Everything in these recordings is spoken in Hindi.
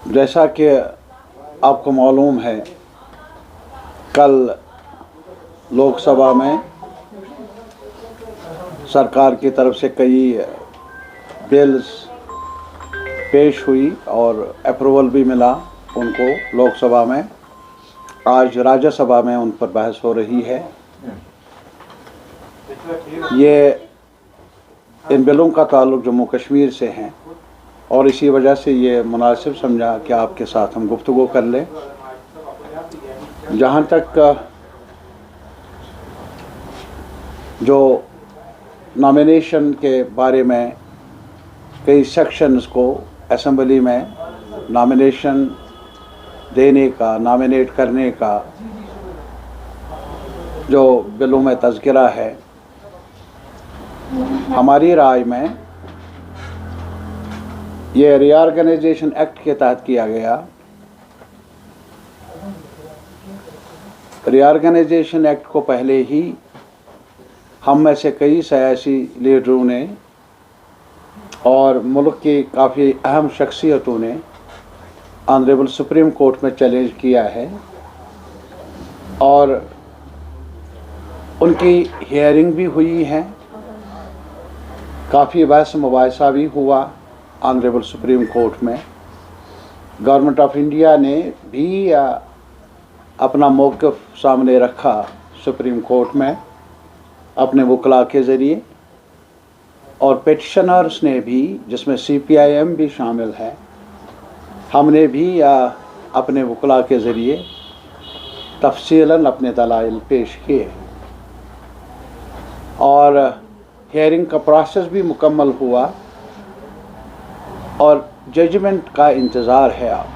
जैसा कि आपको मालूम है, कल लोकसभा में सरकार की तरफ से कई बिल्स पेश हुई और अप्रूवल भी मिला उनको लोकसभा में। आज राज्यसभा में उन पर बहस हो रही है। ये इन बिलों का ताल्लुक जम्मू कश्मीर से है और इसी वजह से ये मुनासिब समझा कि आपके साथ हम गुफ्तगू कर लें। जहाँ तक जो नॉमिनेशन के बारे में कई सेक्शंस को असेंबली में नॉमिनेशन देने का, नॉमिनेट करने का जो बिलों में तज़किरा है, हमारी राय में ये रीऑर्गेनाइजेशन एक्ट के तहत किया गया। रीऑर्गेनाइजेशन एक्ट को पहले ही हम में से कई सियासी लीडरों ने और मुल्क की काफ़ी अहम शख्सियतों ने ऑनरेबल सुप्रीम कोर्ट में चैलेंज किया है और उनकी हियरिंग भी हुई है। काफ़ी बहस मुबाहिसा भी हुआ ऑनरेबल सुप्रीम कोर्ट में। गवर्नमेंट ऑफ इंडिया ने भी अपना मौक़िफ़ सामने रखा सुप्रीम कोर्ट में अपने वकला के ज़रिए, और पिटिशनर्स ने भी, जिसमें CPIM भी शामिल है, हमने भी अपने वकला के ज़रिए तफसीलन अपने दलाइल पेश किए और हियरिंग का प्रोसेस भी मुकम्मल हुआ और जजमेंट का इंतज़ार है अब।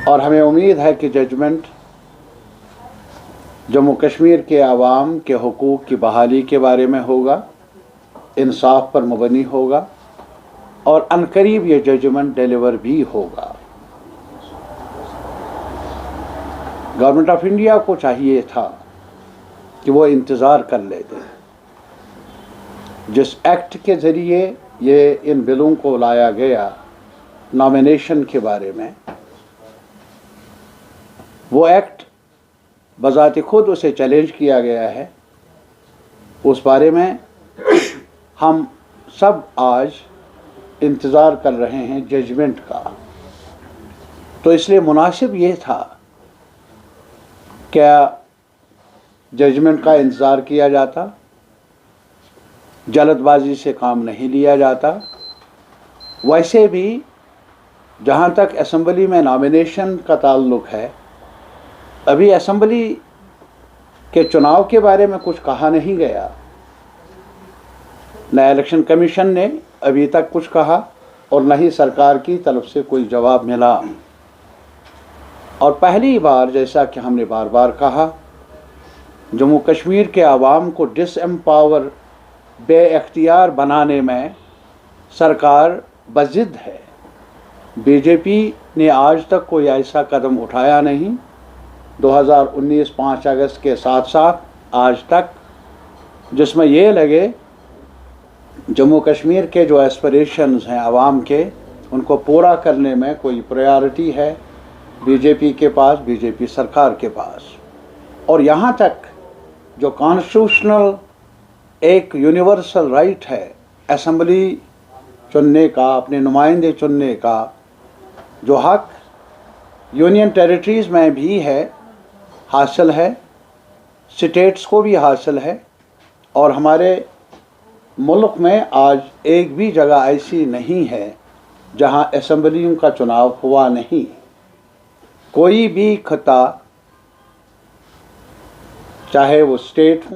और हमें उम्मीद है कि जजमेंट जम्मू कश्मीर के आवाम के हुकूक़ की बहाली के बारे में होगा, इंसाफ पर मबनी होगा और अनकरीब ये जजमेंट डिलीवर भी होगा। गवर्नमेंट ऑफ इंडिया को चाहिए था कि वो इंतज़ार कर लेते। जिस एक्ट के ज़रिए ये इन बिलों को लाया गया नॉमिनेशन के बारे में, वो एक्ट बज़ात खुद उसे चैलेंज किया गया है। उस बारे में हम सब आज इंतज़ार कर रहे हैं जजमेंट का। तो इसलिए मुनासिब ये था क्या जजमेंट का इंतज़ार किया जाता, जल्दबाजी से काम नहीं लिया जाता। वैसे भी जहाँ तक असेंबली में नॉमिनेशन का ताल्लुक़ है, अभी असेंबली के चुनाव के बारे में कुछ कहा नहीं गया। न इलेक्शन कमीशन ने अभी तक कुछ कहा और न ही सरकार की तरफ से कोई जवाब मिला। और पहली बार, जैसा कि हमने बार बार कहा, जम्मू कश्मीर के आवाम को डिसएम्पावर, बेइख्तियार बनाने में सरकार बज़िद है। BJP ने आज तक कोई ऐसा कदम उठाया नहीं 2019 5 अगस्त के साथ साथ आज तक, जिसमें ये लगे जम्मू कश्मीर के जो एस्पिरेशंस हैं आवाम के, उनको पूरा करने में कोई प्रायोरिटी है BJP के पास, BJP सरकार के पास। और यहाँ तक जो कॉन्स्टिट्यूशनल एक यूनिवर्सल राइट है असेंबली चुनने का, अपने नुमाइंदे चुनने का, जो हक यूनियन टेरिटरीज़ में भी है, हासिल है, स्टेट्स को भी हासिल है। और हमारे मुल्क में आज एक भी जगह ऐसी नहीं है जहां असेंबलियों का चुनाव हुआ नहीं। कोई भी खिता, चाहे वो स्टेट हो